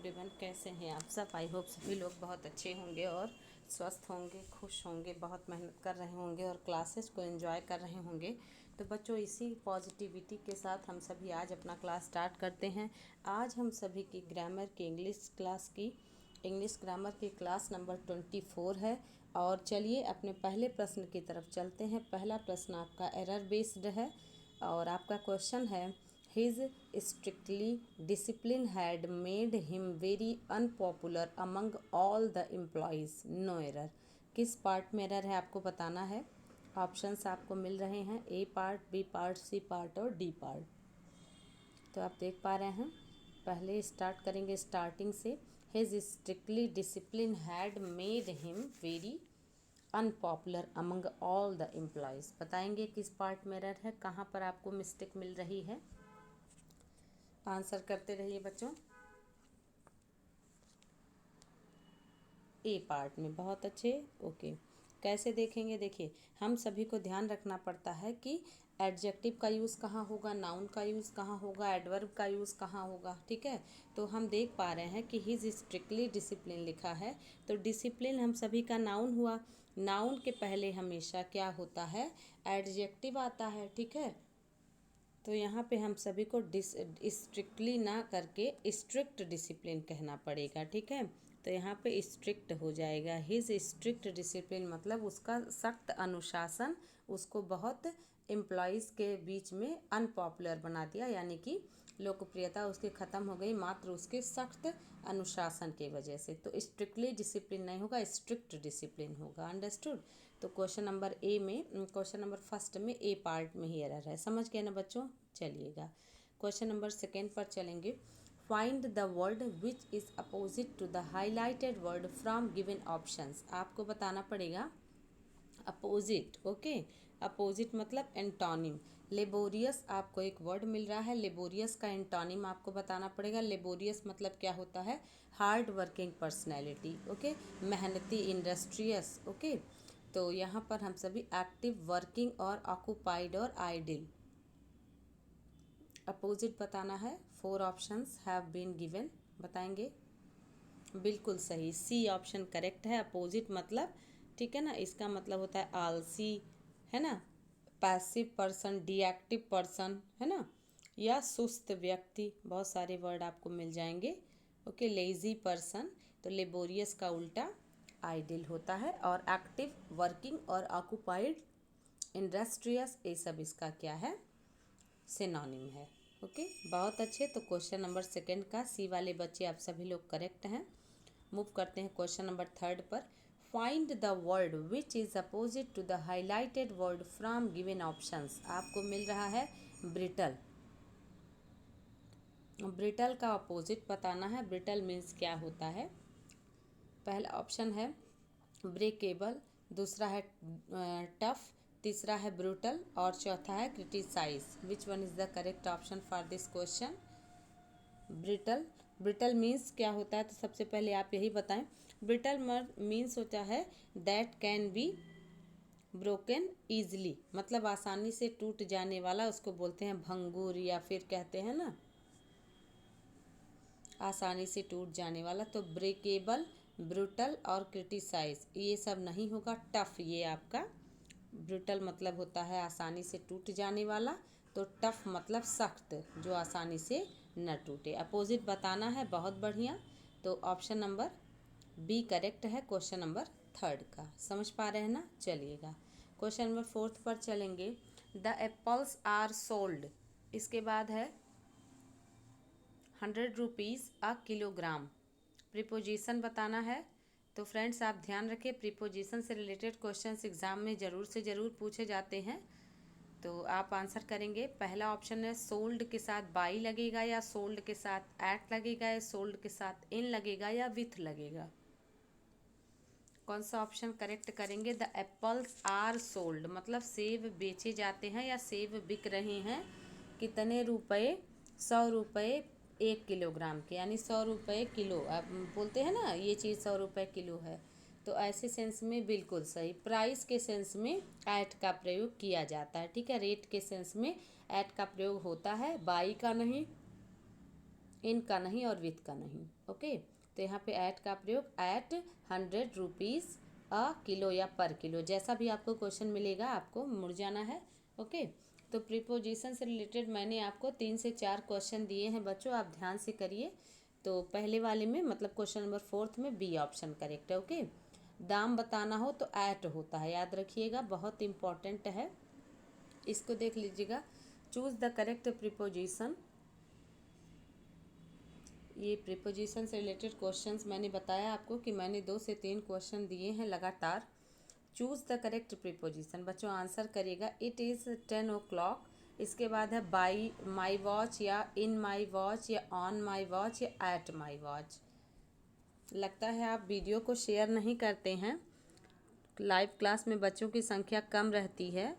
Everyone, कैसे हैं आप सब। आई होप सभी लोग बहुत अच्छे होंगे और स्वस्थ होंगे, खुश होंगे, बहुत मेहनत कर रहे होंगे और क्लासेस को एंजॉय कर रहे होंगे। तो बच्चों, इसी पॉजिटिविटी के साथ हम सभी आज अपना क्लास स्टार्ट करते हैं। आज हम सभी की ग्रामर की इंग्लिश ग्रामर की क्लास नंबर 24 है। और चलिए अपने पहले प्रश्न की तरफ चलते हैं। पहला प्रश्न आपका एरर बेस्ड है और आपका क्वेश्चन है, His strictly discipline had made him very unpopular among all the employees. No error. किस पार्ट में एरर है आपको बताना है। ऑप्शंस आपको मिल रहे हैं, A part, B part, C part और डी पार्ट। तो आप देख पा रहे हैं। पहले स्टार्ट करेंगे स्टार्टिंग से। His strictly discipline had made him very unpopular among all the employees. बताएंगे किस पार्ट में एरर है, कहाँ पर आपको मिस्टेक मिल रही है। आंसर करते रहिए बच्चों। ए पार्ट में, बहुत अच्छे। ओके, कैसे देखेंगे, देखिए हम सभी को ध्यान रखना पड़ता है कि एडजेक्टिव का यूज़ कहाँ होगा, नाउन का यूज़ कहाँ होगा, एडवर्ब का यूज़ कहाँ होगा। ठीक है, तो हम देख पा रहे हैं कि हिज स्ट्रिक्टली डिसिप्लिन लिखा है, तो डिसिप्लिन हम सभी का नाउन हुआ। नाउन के पहले हमेशा क्या होता है, एडजेक्टिव आता है। ठीक है, तो यहाँ पे हम सभी को स्ट्रिक्टली ना करके स्ट्रिक्ट डिसिप्लिन कहना पड़ेगा। ठीक है, तो यहाँ पे स्ट्रिक्ट हो जाएगा। हिज स्ट्रिक्ट डिसिप्लिन मतलब उसका सख्त अनुशासन उसको बहुत एम्प्लॉयज़ के बीच में अनपॉपुलर बना दिया, यानी कि लोकप्रियता उसकी ख़त्म हो गई मात्र उसके सख्त अनुशासन की वजह से। तो स्ट्रिक्टली डिसिप्लिन नहीं होगा, स्ट्रिक्ट डिसिप्लिन होगा। अंडरस्टूड। तो question number question number first में ए पार्ट में ही एरर है। समझ गए ना बच्चों। चलिएगा क्वेश्चन नंबर सेकेंड पर चलेंगे। Find the word which is opposite to the highlighted word from given options. आपको बताना पड़ेगा अपोजिट। ओके, अपोजिट मतलब एंटोनिम। लेबोरियस आपको एक वर्ड मिल रहा है, लेबोरियस का एंटोनिम आपको बताना पड़ेगा। लेबोरियस मतलब क्या होता है, हार्ड वर्किंग पर्सनैलिटी। ओके, मेहनती, इंडस्ट्रियस। ओके, तो यहाँ पर हम सभी एक्टिव, वर्किंग और ऑक्यूपाइड और आइडिल। अपोजिट बताना है। 4 ऑप्शंस हैव बीन गिवन, बताएंगे। बिल्कुल सही, सी ऑप्शन करेक्ट है। अपोजिट मतलब, ठीक है ना, इसका मतलब होता है आलसी, है ना, पैसिव पर्सन, डीएक्टिव पर्सन, है ना, या सुस्त व्यक्ति। बहुत सारे वर्ड आपको मिल जाएंगे। Okay, lazy person. तो लेबोरियस का उल्टा आइडिल होता है, और एक्टिव, वर्किंग और ऑक्यूपाइड, इंडस्ट्रियस, ये सब इसका क्या है, सिनोनिम है। ओके, बहुत अच्छे। तो क्वेश्चन नंबर सेकंड का सी वाले बच्चे आप सभी लोग करेक्ट हैं। मूव करते हैं क्वेश्चन नंबर थर्ड पर। Find the word which is opposite to the highlighted word from given options. आपको मिल रहा है ब्रिटल। ब्रिटल का अपोजिट बताना है। ब्रिटल मीन्स क्या होता है। पहला ऑप्शन है ब्रेकेबल, दूसरा है टफ, तीसरा है ब्रूटल और चौथा है criticise. Which one is the correct option for this question. Brittle. Brittle means क्या होता है, तो सबसे पहले आप यही बताएं। ब्रिटल मीन्स होता है that can be broken easily, मतलब आसानी से टूट जाने वाला, उसको बोलते हैं भंगुर, या फिर कहते हैं ना आसानी से टूट जाने वाला। तो ब्रेकेबल, ब्रूटल और क्रिटिसाइज ये सब नहीं होगा। टफ ये आपका, ब्रूटल मतलब होता है आसानी से टूट जाने वाला, तो टफ मतलब सख्त, जो आसानी से न टूटे। अपोजिट बताना है, बहुत बढ़िया। तो ऑप्शन नंबर बी करेक्ट है क्वेश्चन नंबर थर्ड का। समझ पा रहे हैं ना। चलिएगा क्वेश्चन नंबर फोर्थ पर चलेंगे। द एप्पल्स आर सोल्ड, इसके बाद है 100 रुपीज़ अ किलोग्राम। प्रीपोजिशन बताना है। तो फ्रेंड्स आप ध्यान रखिए, प्रीपोजिशन से रिलेटेड क्वेश्चंस एग्जाम में ज़रूर से ज़रूर पूछे जाते हैं। तो आप आंसर करेंगे। पहला ऑप्शन है सोल्ड के साथ बाई लगेगा, या सोल्ड के साथ एट लगेगा, या सोल्ड के साथ इन लगेगा, या विथ लगेगा। कौन सा ऑप्शन करेक्ट करेंगे। द एप्पल्स आर सोल्ड मतलब सेब बेचे जाते हैं या सेब बिक रहे हैं। कितने रुपए, 100 रुपये 1 किलोग्राम के, यानी 100 रुपये किलो। आप बोलते हैं ना ये चीज़ 100 रुपये किलो है, तो ऐसे सेंस में बिल्कुल सही। प्राइस के सेंस में एट का प्रयोग किया जाता है। ठीक है, रेट के सेंस में एट का प्रयोग होता है, बाई का नहीं। इन का नहीं और विथ का नहीं। ओके, तो यहाँ पे एट का प्रयोग, एट 100 रुपीज़ अ किलो या पर किलो, जैसा भी आपको क्वेश्चन मिलेगा आपको मुड़ जाना है। ओके, तो प्रीपोजिशन से रिलेटेड मैंने आपको 3 से 4 क्वेश्चन दिए हैं बच्चों, आप ध्यान से करिए। तो पहले वाले में मतलब क्वेश्चन नंबर 4 में बी ऑप्शन करेक्ट है। ओके, दाम बताना हो तो एट होता है, याद रखिएगा, बहुत इंपॉर्टेंट है, इसको देख लीजिएगा। चूज द करेक्ट प्रीपोजिशन, ये प्रीपोजिशन से रिलेटेड क्वेश्चंस मैंने बताया आपको कि मैंने 2 से 3 क्वेश्चन दिए हैं लगातार। चूज़ द करेक्ट प्रीपोजिशन, बच्चों आंसर करिएगा। इट इज़ 10 o'clock, इसके बाद है बाई माई वॉच या इन माई वॉच या ऑन माई वॉच या एट माई वॉच। लगता है आप वीडियो को शेयर नहीं करते हैं, लाइव क्लास में बच्चों की संख्या कम रहती है,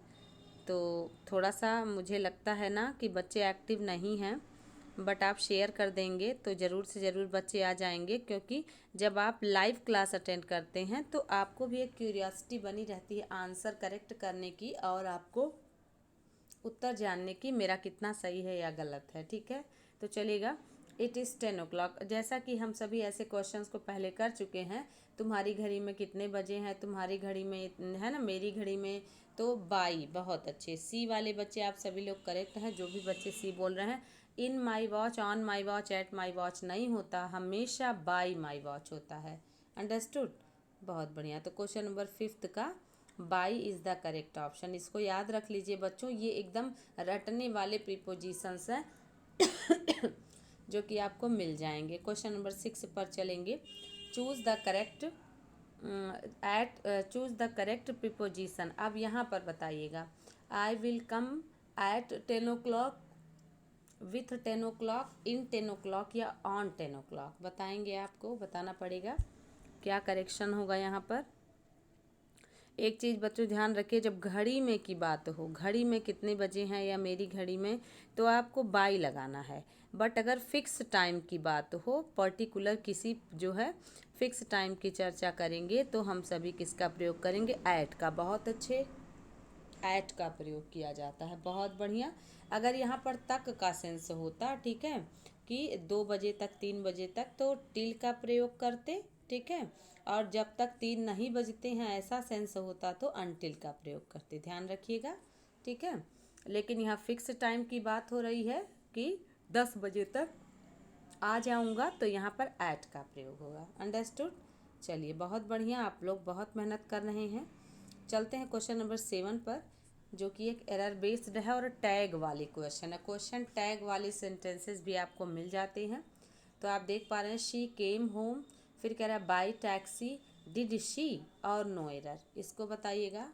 तो थोड़ा सा मुझे लगता है ना कि बच्चे एक्टिव नहीं हैं, बट आप शेयर कर देंगे तो ज़रूर से ज़रूर बच्चे आ जाएंगे, क्योंकि जब आप लाइव क्लास अटेंड करते हैं तो आपको भी एक क्यूरियोसिटी बनी रहती है आंसर करेक्ट करने की और आपको उत्तर जानने की मेरा कितना सही है या गलत है। ठीक है, तो चलेगा। इट इज़ 10 o'clock, जैसा कि हम सभी ऐसे क्वेश्चंस को पहले कर चुके हैं। तुम्हारी घड़ी में कितने बजे हैं, तुम्हारी घड़ी में है ना, मेरी घड़ी में तो बाई। बहुत अच्छे, सी वाले बच्चे आप सभी लोग करेक्ट हैं, जो भी बच्चे सी बोल रहे हैं। In my watch, on my watch, at my watch नहीं होता, हमेशा बाई माई वॉच होता है। अंडरस्टूड, बहुत बढ़िया। तो क्वेश्चन नंबर 5 का by is the correct option, इसको याद रख लीजिए बच्चों, ये एकदम रटने वाले प्रीपोजिशंस हैं जो कि आपको मिल जाएंगे। क्वेश्चन नंबर 6 पर चलेंगे। Choose the correct choose the correct preposition, अब यहाँ पर बताइएगा। I will come at 10 o'clock, with 10 o'clock, in 10 o'clock या ऑन 10 o'clock, बताएंगे, आपको बताना पड़ेगा क्या करेक्शन होगा यहाँ पर। एक चीज़ बच्चों ध्यान रखिए, जब घड़ी में की बात हो, घड़ी में कितने बजे हैं या मेरी घड़ी में, तो आपको बाई लगाना है। बट अगर फिक्स टाइम की बात हो, पर्टिकुलर किसी जो है फिक्स टाइम की चर्चा करेंगे, तो हम सभी किसका प्रयोग करेंगे, ऐट का। बहुत अच्छे, ऐट का प्रयोग किया जाता है, बहुत बढ़िया। अगर यहाँ पर तक का सेंस होता, ठीक है, कि 2 बजे तक 3 बजे तक, तो टिल का प्रयोग करते, ठीक है, और जब तक 3 नहीं बजते हैं ऐसा सेंस होता तो अनटिल का प्रयोग करते, ध्यान रखिएगा। ठीक है, लेकिन यहाँ फिक्स टाइम की बात हो रही है कि 10 बजे तक आ जाऊँगा, तो यहाँ पर ऐट का प्रयोग होगा। अंडरस्टूड, चलिए बहुत बढ़िया, आप लोग बहुत मेहनत कर रहे हैं। चलते हैं क्वेश्चन नंबर 7 पर, जो कि एक एरर बेस्ड है और टैग वाली क्वेश्चन है। क्वेश्चन टैग वाले सेंटेंसेस भी आपको मिल जाते हैं। तो आप देख पा रहे हैं, शी केम होम, फिर कह रहा है बाई टैक्सी, डिड शी, और नो एरर, इसको बताइएगा।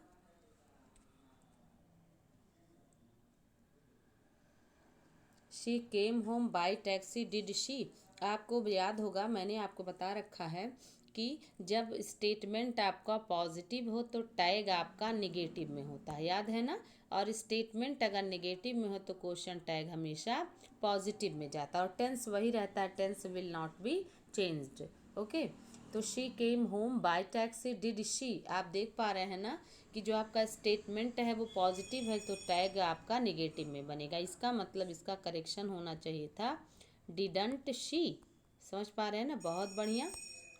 She came home by taxi, did she, आपको याद होगा मैंने आपको बता रखा है कि जब स्टेटमेंट आपका पॉजिटिव हो तो टैग आपका निगेटिव में होता है, याद है ना, और स्टेटमेंट अगर निगेटिव में हो तो क्वेश्चन टैग हमेशा पॉजिटिव में जाता है, और टेंस वही रहता है, tense will not be changed. Okay, तो she came home by taxi, did she, आप देख पा रहे हैं ना कि जो आपका स्टेटमेंट है वो पॉजिटिव है तो टैग आपका निगेटिव में बनेगा, इसका मतलब इसका करेक्शन होना चाहिए था डिडंट शी। समझ पा रहे हैं ना, बहुत बढ़िया।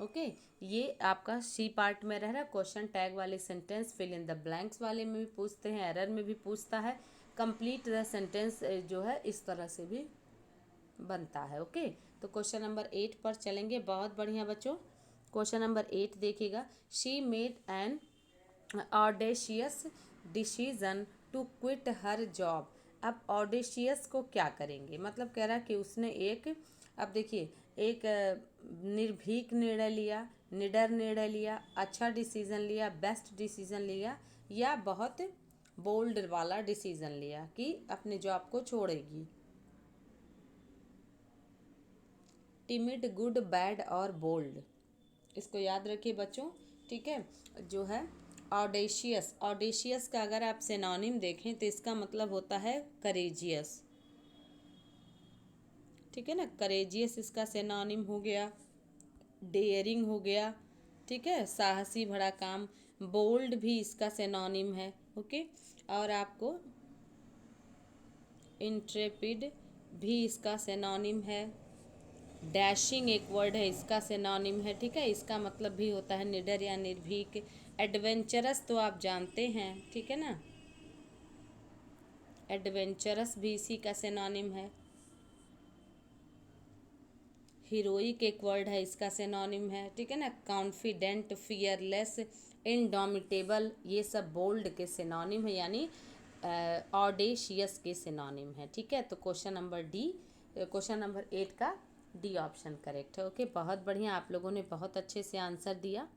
ओके, ये आपका सी पार्ट में रह रहा है। क्वेश्चन टैग वाले sentence fill in the blanks वाले में भी पूछते हैं, एरर में भी पूछता है, कंप्लीट द सेंटेंस जो है इस तरह से भी बनता है। ओके, तो क्वेश्चन नंबर 8 पर चलेंगे, बहुत बढ़िया बच्चों। क्वेश्चन नंबर 8 देखिएगा। She made an audacious decision to quit her job, अब ऑडेशियस को क्या करेंगे, मतलब कह रहा है कि उसने एक, अब देखिए, एक निर्भीक निर्णय लिया, निडर निर्णय लिया, अच्छा डिसीजन लिया, बेस्ट डिसीजन लिया, या बहुत बोल्ड वाला डिसीजन लिया कि अपने जॉब को छोड़ेगी। टिमिड, गुड, बैड और बोल्ड, इसको याद रखिए बच्चों। ठीक है, जो है ऑडेशियस, ऑडेशियस का अगर आप सिनोनिम देखें तो इसका मतलब होता है करेजियस। ठीक है ना, करेजियस इसका सिनोनिम हो गया, डेयरिंग हो गया, ठीक है, साहसी भरा काम। बोल्ड भी इसका सिनोनिम है। ओके, और आपको इंट्रेपिड भी इसका सिनोनिम है। डैशिंग एक वर्ड है, इसका सिनोनिम है, ठीक है। इसका मतलब भी होता है निडर या निर्भीक। एडवेंचरस तो आप जानते हैं, ठीक है ना, एडवेंचरस भी इसी का सिनोनिम है। हीरोइक एक वर्ड है, इसका सिनोनिम है, ठीक है ना। कॉन्फिडेंट, फियरलेस, इनडोमिटेबल, ये सब बोल्ड के सिनोनिम है, यानी ऑडेशियस के सिनोनिम है, ठीक है। तो question number D, question number 8 का डी ऑप्शन करेक्ट है। ओके, बहुत बढ़िया, आप लोगों ने बहुत अच्छे से आंसर दिया।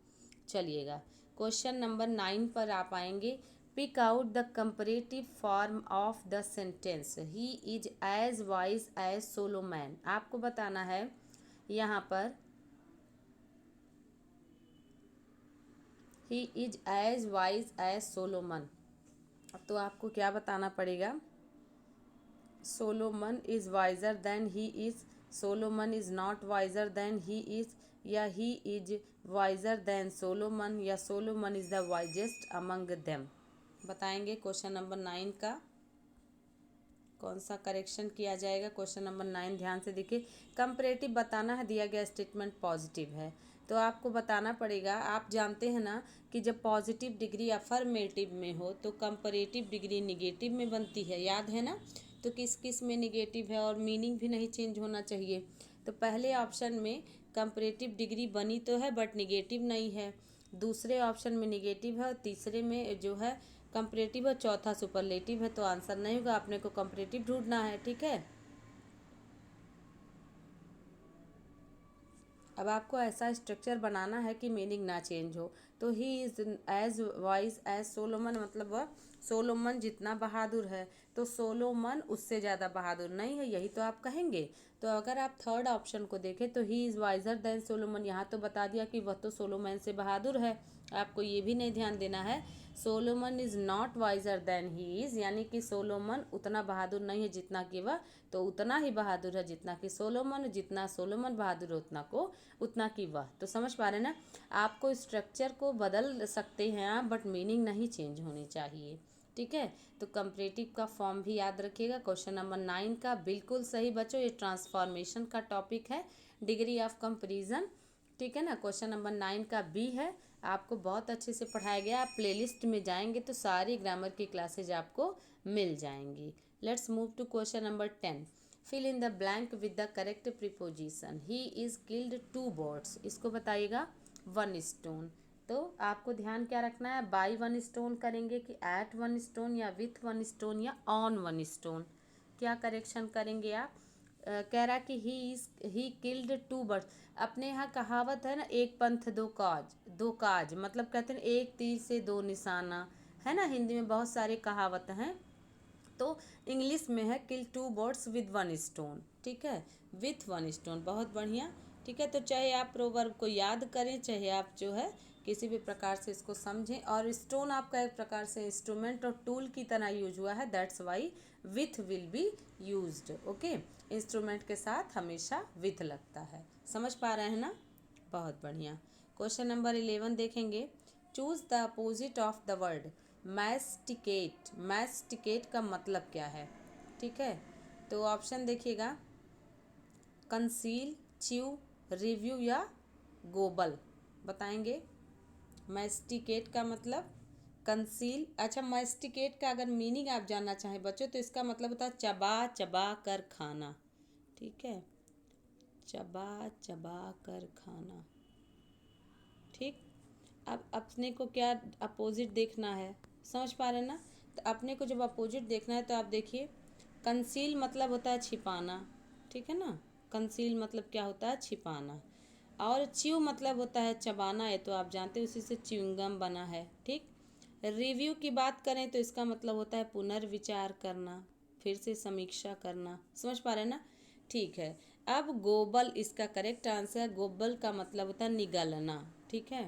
चलिएगा क्वेश्चन नंबर 9 पर आप आएंगे। Pick out the comparative form of the sentence he is as wise as Solomon. आपको बताना है यहाँ पर he is as wise as Solomon, तो आपको क्या बताना पड़ेगा? Solomon is wiser than he is, Solomon is not wiser than he is, या he is wiser than Solomon, या Solomon is the wisest among them. बताएंगे क्वेश्चन नंबर 9 का कौन सा करेक्शन किया जाएगा। क्वेश्चन नंबर 9 ध्यान से देखिए। कंपैरेटिव बताना है, दिया गया स्टेटमेंट पॉजिटिव है, तो आपको बताना पड़ेगा। आप जानते हैं ना कि जब पॉजिटिव डिग्री अफर्मेटिव में हो तो कंपैरेटिव डिग्री निगेटिव में बनती है, याद है ना। तो किस किस में निगेटिव है, और मीनिंग भी नहीं चेंज होना चाहिए। तो पहले ऑप्शन में कंपैरेटिव डिग्री बनी तो है बट निगेटिव नहीं है, दूसरे ऑप्शन में निगेटिव है, और तीसरे में जो है कंपैरेटिव है, चौथा सुपरलेटिव है। तो आंसर नहीं होगा, आपने को कंपैरेटिव ढूंढना है, ठीक है। अब आपको ऐसा स्ट्रक्चर बनाना है कि मीनिंग ना चेंज हो। तो he is as wise as Solomon, मतलब वह सोलोमन जितना बहादुर है, तो सोलोमन उससे ज़्यादा बहादुर नहीं है, यही तो आप कहेंगे। तो अगर आप थर्ड ऑप्शन को देखें तो he is visor than Solomon, यहाँ तो बता दिया कि वह तो सोलोमन से बहादुर है। आपको ये भी नहीं ध्यान देना है Solomon is not wiser than he is, यानी कि सोलोमन उतना बहादुर नहीं है जितना कि वह, तो उतना ही बहादुर है जितना कि सोलोमन, जितना सोलोमन बहादुर है उतना की वह। तो समझ पा रहे हैं ना, आपको स्ट्रक्चर को बदल सकते हैं आप, बट मीनिंग नहीं चेंज होनी चाहिए, ठीक है। तो कंपैरेटिव का फॉर्म भी याद रखिएगा। क्वेश्चन नंबर 9 का बिल्कुल सही बच्चों, ये ट्रांसफॉर्मेशन का टॉपिक है, डिग्री ऑफ कंपैरिजन, ठीक है ना। क्वेश्चन नंबर 9 का बी है, आपको बहुत अच्छे से पढ़ाया गया। आप प्लेलिस्ट में जाएंगे तो सारी ग्रामर की क्लासेज आपको मिल जाएंगी। Let's move to question number 10। Fill in the blank with the correct preposition. He is killed 2 birds, इसको बताइएगा 1 स्टोन। तो आपको ध्यान क्या रखना है, बाई 1 स्टोन करेंगे कि एट 1 स्टोन, या विथ 1 स्टोन, या ऑन 1 स्टोन, क्या करेक्शन करेंगे आप? कह रहा कि ही किल्ड 2 बर्ड्स। अपने यहाँ कहावत है ना, एक पंथ दो काज, दो काज, मतलब कहते हैं एक तीर से दो निशाना, है ना। हिंदी में बहुत सारे कहावत हैं, तो इंग्लिश में है किल 2 बर्ड्स विद 1 स्टोन, ठीक है, विथ 1 स्टोन, बहुत बढ़िया, ठीक है। तो चाहे आप प्रोवर्ब को याद करें, चाहे आप जो है किसी भी प्रकार से इसको समझें, और स्टोन आपका एक प्रकार से इंस्ट्रूमेंट और टूल की तरह यूज हुआ है, that's why with will be used. Okay, instrument के साथ हमेशा विथ लगता है, समझ पा रहे हैं ना, बहुत बढ़िया। क्वेश्चन नंबर 11 देखेंगे। Choose the opposite of the word masticate. Masticate का मतलब क्या है, ठीक है। तो ऑप्शन देखिएगा, कंसील, च्यू, रिव्यू, या गोबल। बताएंगे मैस्टिकेट का मतलब कंसील। अच्छा, मैस्टिकेट का अगर मीनिंग आप जानना चाहें बच्चों, तो इसका मतलब होता है चबा चबा कर खाना, ठीक है, चबा चबा कर खाना, ठीक। अब अपने को क्या अपोजिट देखना है, समझ पा रहे हैं ना। तो अपने को जब अपोजिट देखना है तो आप देखिए, कंसील मतलब होता है छिपाना, ठीक है ना, कंसील मतलब क्या होता है, छिपाना। और च्यू मतलब होता है चबाना, है तो आप जानते हैं उसी से च्युइंगम बना है, ठीक। रिव्यू की बात करें तो इसका मतलब होता है पुनर्विचार करना, फिर से समीक्षा करना, समझ पा रहे हैं ना, ठीक है। अब गोबल इसका करेक्ट आंसर, गोबल का मतलब होता है निगलना, ठीक है।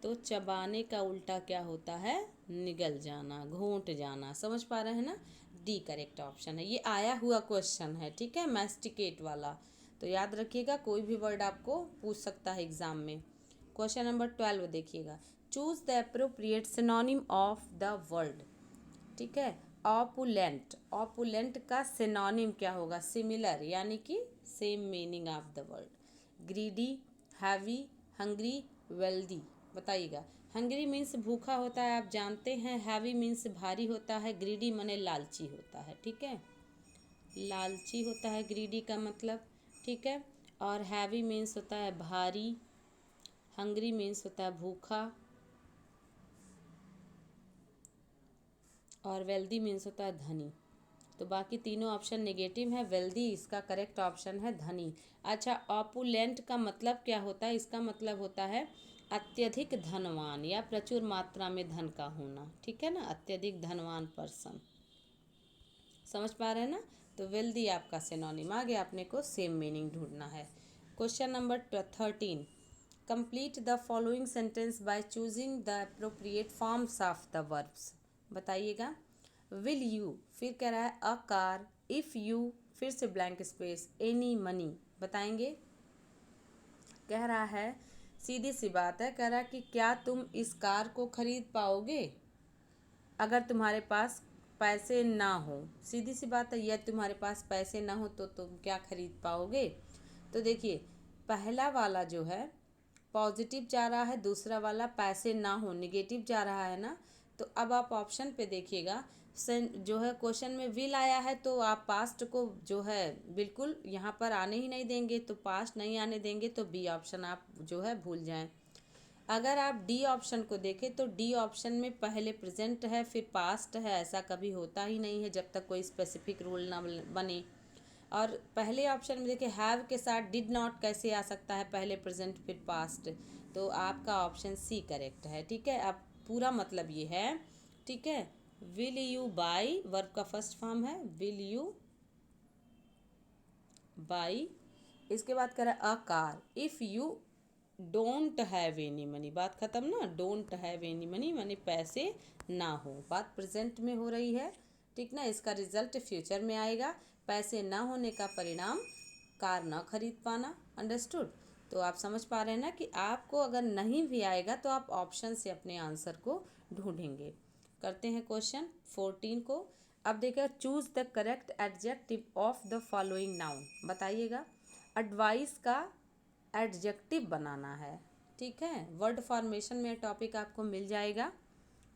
तो चबाने का उल्टा क्या होता है, निगल जाना, घोंट जाना, समझ पा रहे हैं ना। डी करेक्ट ऑप्शन है, ये आया हुआ क्वेश्चन है, ठीक है, मैस्टिकेट वाला। तो याद रखिएगा, कोई भी वर्ड आपको पूछ सकता है एग्जाम में। क्वेश्चन नंबर 12 देखिएगा। Choose the appropriate synonym of the word, ठीक है। ऑपुलेंट, ऑपुलेंट का सिनोनिम क्या होगा? सिमिलर, यानी कि same meaning of the word. Greedy, heavy, hungry, wealthy, बताइएगा। हंग्री मीन्स भूखा होता है, आप जानते हैं। हैवी मीन्स भारी होता है। ग्रीडी माने लालची होता है, ठीक है, लालची होता है ग्रीडी का मतलब, ठीक है। और हैवी मीन्स होता है भारी, हंग्री मीन्स होता है भूखा, और वेल्दी मीन्स होता है धनी। तो बाकी तीनों ऑप्शन नेगेटिव है, वेल्दी इसका करेक्ट ऑप्शन है, धनी। अच्छा, ऑपुलेंट का मतलब क्या होता है? इसका मतलब होता है अत्यधिक धनवान या प्रचुर मात्रा में धन का होना, ठीक है ना, अत्यधिक धनवान पर्सन। समझ पा रहे हैं ना? तो वेल्दी आपका सिनोनिम आ गया, अपने को सेम मीनिंग ढूंढना है। Question number 13, complete the following sentence by choosing the appropriate forms of the verbs. बताइएगा। विल यू, फिर कह रहा है अ कार, इफ़ यू, फिर से ब्लैंक स्पेस, एनी मनी, बताएंगे। कह रहा है, सीधी सी बात है, कह रहा है कि क्या तुम इस कार को खरीद पाओगे अगर तुम्हारे पास पैसे ना हो। सीधी सी बात है, यह तुम्हारे पास पैसे ना हो तो तुम क्या खरीद पाओगे? तो देखिए, पहला वाला जो है पॉजिटिव जा रहा है, दूसरा वाला पैसे ना हो निगेटिव जा रहा है ना। तो अब आप ऑप्शन पे देखिएगा, जो है क्वेश्चन में विल आया है, तो आप पास्ट को जो है बिल्कुल यहाँ पर आने ही नहीं देंगे, तो पास्ट नहीं आने देंगे, तो बी ऑप्शन आप जो है भूल जाएं। अगर आप डी ऑप्शन को देखें तो डी ऑप्शन में पहले प्रेजेंट है फिर पास्ट है, ऐसा कभी होता ही नहीं है जब तक कोई स्पेसिफिक रूल ना बने। और पहले ऑप्शन में देखिए, हैव के साथ डिड नॉट कैसे आ सकता है, पहले प्रेजेंट फिर पास्ट। तो आपका ऑप्शन सी करेक्ट है, ठीक है। अब पूरा मतलब ये है, ठीक है, विल यू बाई, वर्ब का फर्स्ट फॉर्म है, विल यू बाई। इसके बाद कह रहा है a car if you don't have any money, बात खत्म ना। डोंट हैव एनी मनी माने पैसे ना हो, बात प्रेजेंट में हो रही है, ठीक ना। इसका रिजल्ट फ्यूचर में आएगा, पैसे ना होने का परिणाम कार ना खरीद पाना। अंडरस्टूड? तो आप समझ पा रहे हैं ना कि आपको अगर नहीं भी आएगा तो आप ऑप्शन से अपने आंसर को ढूंढेंगे। करते हैं क्वेश्चन 14 को। अब देखिए, choose the correct adjective of the following noun, बताइएगा। एडवाइस का एडजेक्टिव बनाना है, ठीक है। वर्ड फॉर्मेशन में टॉपिक आपको मिल जाएगा,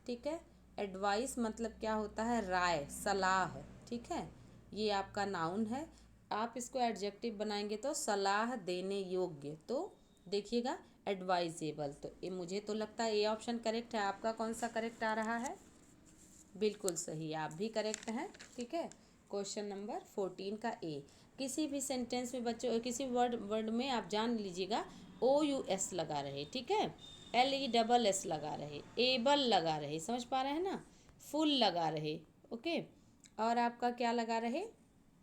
ठीक है। एडवाइस मतलब क्या होता है? राय, सलाह, ठीक है। ये आपका नाउन है। आप इसको एडजेक्टिव बनाएंगे तो सलाह देने योग्य, तो देखिएगा एडवाइजेबल। तो ये मुझे तो लगता है ए ऑप्शन करेक्ट है। आपका कौन सा करेक्ट आ रहा है? बिल्कुल सही, आप भी करेक्ट हैं, ठीक है। क्वेश्चन नंबर 14 का ए। किसी भी सेंटेंस में बच्चों, किसी वर्ड में आप जान लीजिएगा OUS लगा रहे, ठीक है, LESS लगा रहे, एबल लगा रहे, समझ पा रहे हैं ना, फुल लगा रहे, ओके। और आपका क्या लगा रहे?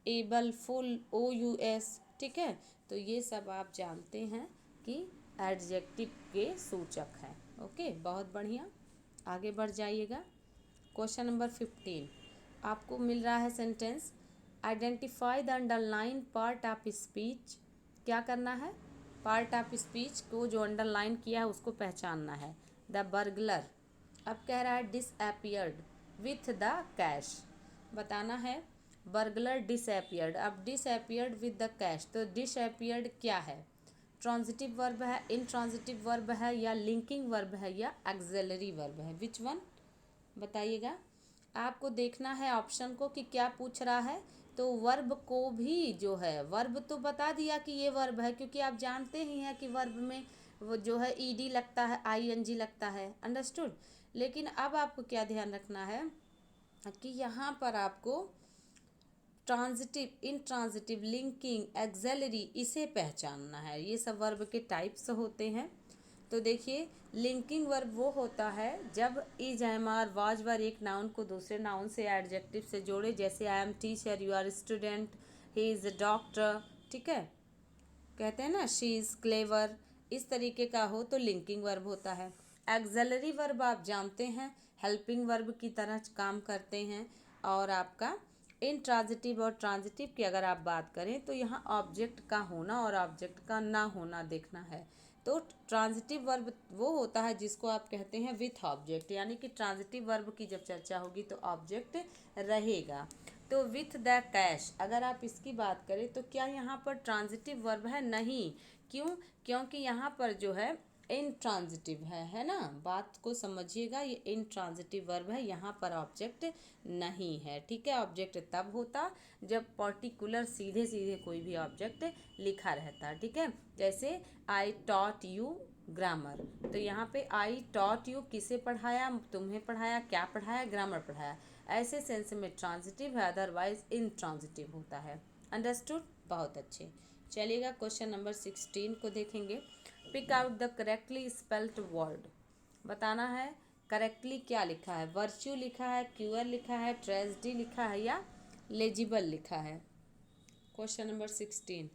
एबल, फुल, OUS, ठीक है। तो ये सब आप जानते हैं कि एडजेक्टिव के सूचक हैं, ओके। बहुत बढ़िया, आगे बढ़ जाइएगा। क्वेश्चन नंबर 15 आपको मिल रहा है sentence, identify the underline part of speech. क्या करना है? पार्ट ऑफ स्पीच को जो अंडरलाइन किया है उसको पहचानना है। द बर्गलर, अब कह रहा है डिसअपियर्ड विथ द कैश, बताना है। बर्गलर डिसअपियर्ड, अब डिसअपियर्ड विथ द कैश, तो डिसअपियर्ड क्या है? ट्रांजिटिव वर्ब है, इनट्रांजिटिव वर्ब है, या लिंकिंग वर्ब है, या एक्सेलरी वर्ब है? विच वन, बताइएगा। आपको देखना है ऑप्शन को कि क्या पूछ रहा है। तो वर्ब को भी जो है, वर्ब तो बता दिया कि ये वर्ब है, क्योंकि आप जानते ही हैं कि वर्ब में वो जो है ED लगता है, ING लगता है। अंडरस्टूड? लेकिन अब आपको क्या ध्यान रखना है कि यहाँ पर आपको ट्रांजिटिव, इनट्रांजिटिव, लिंकिंग, एक्सेलरी, इसे पहचानना है। ये सब वर्ब के टाइप्स होते हैं। तो देखिए, लिंकिंग वर्ब वो होता है जब इज, एम, आर, वाज, वर एक नाउन को दूसरे नाउन से एडजेक्टिव से जोड़े, जैसे I am teacher, you are student, he is a doctor, ठीक है। कहते हैं ना शी इज़ क्लेवर, इस तरीके का हो तो लिंकिंग वर्ब होता है। एक्सेलरी वर्ब आप जानते हैं, हेल्पिंग वर्ब की तरह काम करते हैं। और आपका इंट्रांजिटिव और ट्रांजिटिव की अगर आप बात करें तो यहाँ ऑब्जेक्ट का होना और ऑब्जेक्ट का ना होना देखना है तो ट्रांजिटिव वर्ब वो होता है जिसको आप कहते हैं विथ ऑब्जेक्ट, यानी कि ट्रांजिटिव वर्ब की जब चर्चा होगी तो ऑब्जेक्ट रहेगा। तो विथ द कैश, अगर आप इसकी बात करें तो क्या यहाँ पर ट्रांजिटिव वर्ब है? नहीं। क्यों? क्योंकि यहाँ पर जो है इनट्रांजिटिव है ना, बात को समझिएगा, ये इनट्रांजिटिव वर्ब है, यहाँ पर ऑब्जेक्ट नहीं है। ठीक है, ऑब्जेक्ट तब होता जब पर्टिकुलर सीधे सीधे कोई भी ऑब्जेक्ट लिखा रहता। ठीक है, जैसे आई टॉट यू ग्रामर, तो यहाँ पे आई टॉट यू किसे पढ़ाया? तुम्हें पढ़ाया। क्या पढ़ाया? ग्रामर पढ़ाया। ऐसे सेंस में ट्रांजिटिव है, अदरवाइज इनट्रांजिटिव होता है। अंडरस्टूड? बहुत अच्छे। चलिएगा क्वेश्चन नंबर 16 को देखेंगे। Pick out the correctly spelled word. बताना है करेक्टली क्या लिखा है। वर्च्यू लिखा है, क्यूअर लिखा है, ट्रेजेडी लिखा है या लेजिबल लिखा है। क्वेश्चन नंबर 16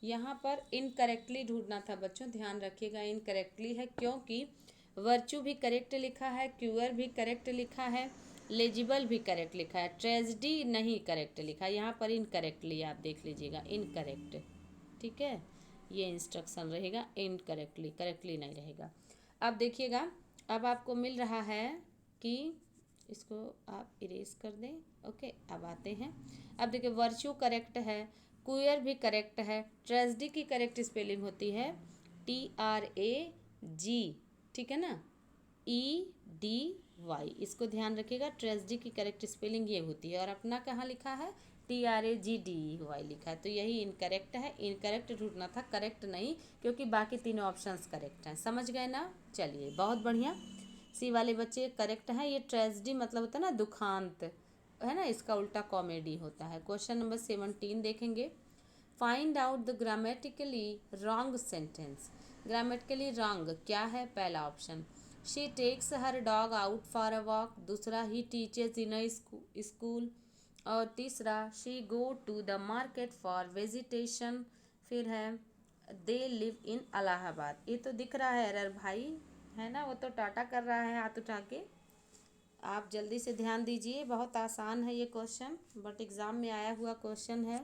यहाँ पर इनकरेक्टली ढूंढना था बच्चों, ध्यान रखिएगा इनकरेक्टली है, क्योंकि वर्च्यू भी करेक्ट लिखा है, क्यूअर भी करेक्ट लिखा है, लेजिबल भी करेक्ट लिखा है, ट्रेजेडी नहीं करेक्ट लिखा है। यहाँ पर इनकरेक्टली आप देख लीजिएगा, इनकरेक्ट। ठीक है, ये इंस्ट्रक्शन रहेगा, इनकरेक्टली, करेक्टली नहीं रहेगा। अब देखिएगा, अब आपको मिल रहा है कि इसको आप इरेज कर दें। ओके, अब आते हैं। अब देखिए, वर्च्यू करेक्ट है, क्यूअर भी करेक्ट है, ट्रेजेडी की करेक्ट स्पेलिंग होती है TRAG, ठीक है ना, EDY, इसको ध्यान रखिएगा। ट्रेजेडी की करेक्ट स्पेलिंग ये होती है, और अपना कहाँ लिखा है? TRAGDEY लिखा है, तो यही इनकरेक्ट है। इनकरेक्ट ढूंढना था, करेक्ट नहीं, क्योंकि बाकी तीनों ऑप्शंस करेक्ट हैं। समझ गए ना? चलिए, बहुत बढ़िया। सी वाले बच्चे करेक्ट हैं। ये ट्रेजेडी मतलब होता है ना दुखांत, है ना, इसका उल्टा कॉमेडी होता है। क्वेश्चन नंबर 17 देखेंगे। Find out the grammatically wrong sentence. Grammatically wrong क्या है? पहला option, she takes her dog out for a walk. दूसरा, he teaches in a school. और तीसरा, she go to the market for vegetation. फिर है, they live in Allahabad. ये तो दिख रहा है एरर भाई, है ना, वो तो टाटा कर रहा है हाथ उठा के। आप जल्दी से ध्यान दीजिए, बहुत आसान है ये क्वेश्चन, बट एग्ज़ाम में आया हुआ क्वेश्चन है।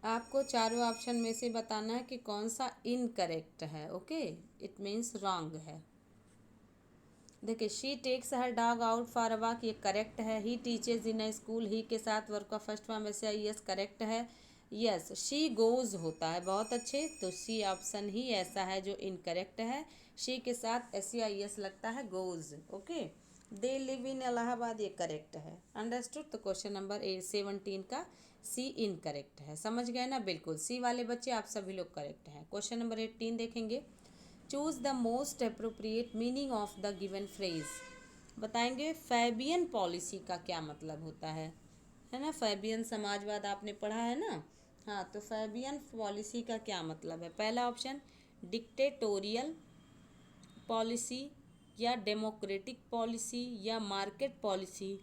आपको चारों ऑप्शन में से बताना है कि कौन सा इनकरेक्ट है। ओके, इट मीन्स रॉन्ग है। देखिए, she takes her dog out for a walk, ये करेक्ट है। He teaches in a school, ही के साथ वर्क का फर्स्ट फॉर्म ऐसे यस करेक्ट है। यस, शी गोज होता है, बहुत अच्छे। तो सी ऑप्शन ही ऐसा है जो इनकरेक्ट है। शी के साथ SEIS लगता है, goes. Okay, they live in Allahabad, ये करेक्ट है। अंडरस्टूड? तो क्वेश्चन नंबर 17 का सी इनकरेक्ट है। समझ गए ना? बिल्कुल, सी वाले बच्चे आप सभी लोग करेक्ट हैं। क्वेश्चन नंबर 18 देखेंगे। Choose the most appropriate meaning of the given phrase. बताएंगे फैबियन पॉलिसी का क्या मतलब होता है ना, फैबियन समाजवाद आपने पढ़ा है ना। हाँ, तो फैबियन पॉलिसी का क्या मतलब है? पहला ऑप्शन, डिक्टेटोरियल पॉलिसी, या डेमोक्रेटिक पॉलिसी, या मार्केट पॉलिसी,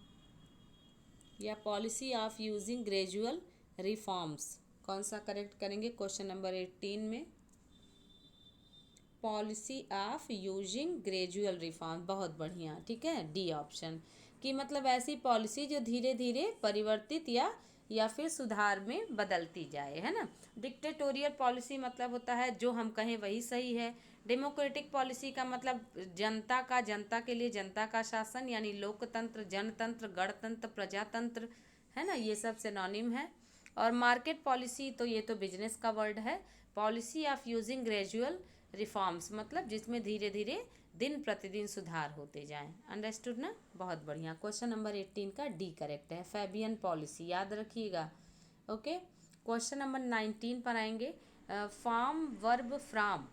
या policy of using gradual reforms. कौन सा करेक्ट करेंगे क्वेश्चन नंबर 18 में? Policy of using gradual reform, बहुत बढ़िया। ठीक है, डी ऑप्शन, कि मतलब ऐसी पॉलिसी जो धीरे धीरे परिवर्तित या फिर सुधार में बदलती जाए, है ना। डिक्टेटोरियल पॉलिसी मतलब होता है जो हम कहें वही सही है। डेमोक्रेटिक पॉलिसी का मतलब जनता के लिए जनता का शासन, यानी लोकतंत्र, जनतंत्र, गणतंत्र, प्रजातंत्र, है ना, ये सब सिनोनिम है। और मार्केट पॉलिसी तो ये तो बिजनेस का वर्ड है। Policy of using gradual reforms मतलब जिसमें धीरे धीरे दिन प्रतिदिन सुधार होते जाएं। अंडरस्टूड ना? बहुत बढ़िया। क्वेश्चन नंबर 18 का डी करेक्ट है, फैबियन पॉलिसी, याद रखिएगा। ओके, क्वेश्चन नंबर 19 पर आएंगे। Form verb from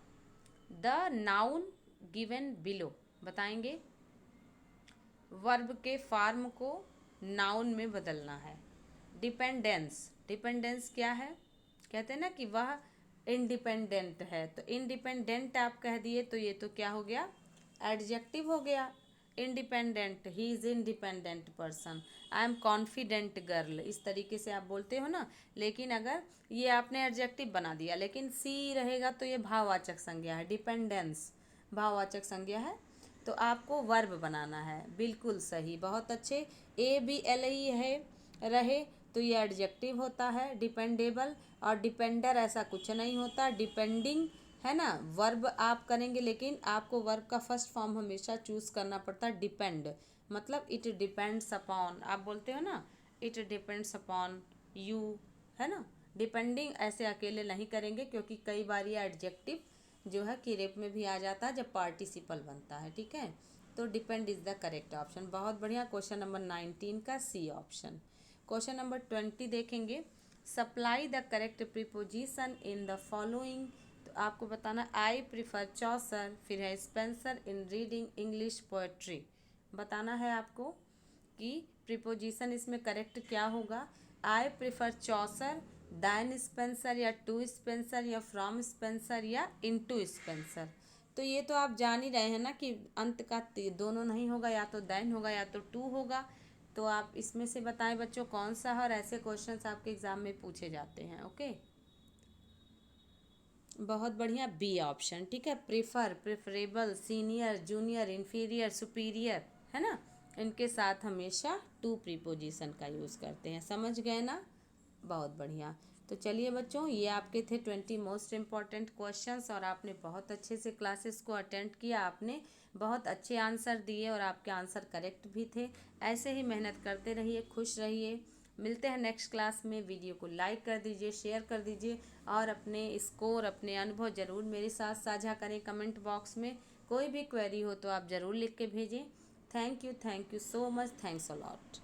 the noun given below. बताएंगे वर्ब के फॉर्म को नाउन में बदलना है। डिपेंडेंस, डिपेंडेंस क्या है? कहते हैं ना कि वह इंडिपेंडेंट है, तो इंडिपेंडेंट आप कह दिए तो ये तो क्या हो गया? एडजेक्टिव हो गया। Independent, he is independent person. I am confident girl, इस तरीके से आप बोलते हो ना। लेकिन अगर ये आपने एडजेक्टिव बना दिया, लेकिन सी रहेगा तो ये भाववाचक संज्ञा है। डिपेंडेंस भाववाचक संज्ञा है, तो आपको वर्ब बनाना है। बिल्कुल सही, बहुत अच्छे। ABLE है रहे तो ये एडजेक्टिव होता है डिपेंडेबल। और डिपेंडर ऐसा कुछ नहीं होता, डिपेंडिंग है ना, वर्ब आप करेंगे लेकिन आपको वर्ब का फर्स्ट फॉर्म हमेशा चूज करना पड़ता है, डिपेंड, मतलब इट डिपेंड्स अपॉन, आप बोलते हो ना इट डिपेंड्स अपॉन यू, है ना। डिपेंडिंग ऐसे अकेले नहीं करेंगे क्योंकि कई बार ये एडजेक्टिव जो है किरेप में भी आ जाता है जब पार्टिसिपल बनता है, ठीक है। तो depend is the correct option. बहुत बढ़िया। क्वेश्चन नंबर 19 का सी ऑप्शन। क्वेश्चन नंबर 20 देखेंगे, supply the correct preposition in the following. तो आपको बताना आई प्रिफर चौसर, फिर है Spenser in reading English poetry. बताना है आपको कि प्रीपोजिशन इसमें करेक्ट क्या होगा। I prefer Chaucer, than Spenser, या टू स्पेंसर, या फ्रॉम स्पेंसर, या इनटू स्पेंसर। तो ये तो आप जान ही रहे हैं ना कि अंत का दोनों नहीं होगा, या तो दैन होगा या तो टू होगा। तो आप इसमें से बताएं बच्चों कौन सा है, और ऐसे क्वेश्चंस आपके एग्जाम में पूछे जाते हैं। ओके, बहुत बढ़िया, बी ऑप्शन, ठीक है। Prefer, preferable, senior, junior, inferior, superior, है ना, इनके साथ हमेशा टू प्रीपोजिशन का यूज़ करते हैं। समझ गए ना, बहुत बढ़िया। तो चलिए बच्चों, ये आपके थे 20 मोस्ट इम्पॉर्टेंट क्वेश्चंस, और आपने बहुत अच्छे से क्लासेस को अटेंड किया, आपने बहुत अच्छे आंसर दिए और आपके आंसर करेक्ट भी थे। ऐसे ही मेहनत करते रहिए, खुश रहिए। मिलते हैं नेक्स्ट क्लास में। वीडियो को लाइक कर दीजिए, शेयर कर दीजिए, और अपने स्कोर, अपने अनुभव ज़रूर मेरे साथ साझा करें कमेंट बॉक्स में। कोई भी क्वेरी हो तो आप ज़रूर लिख के भेजें। Thank you so much, thanks a lot.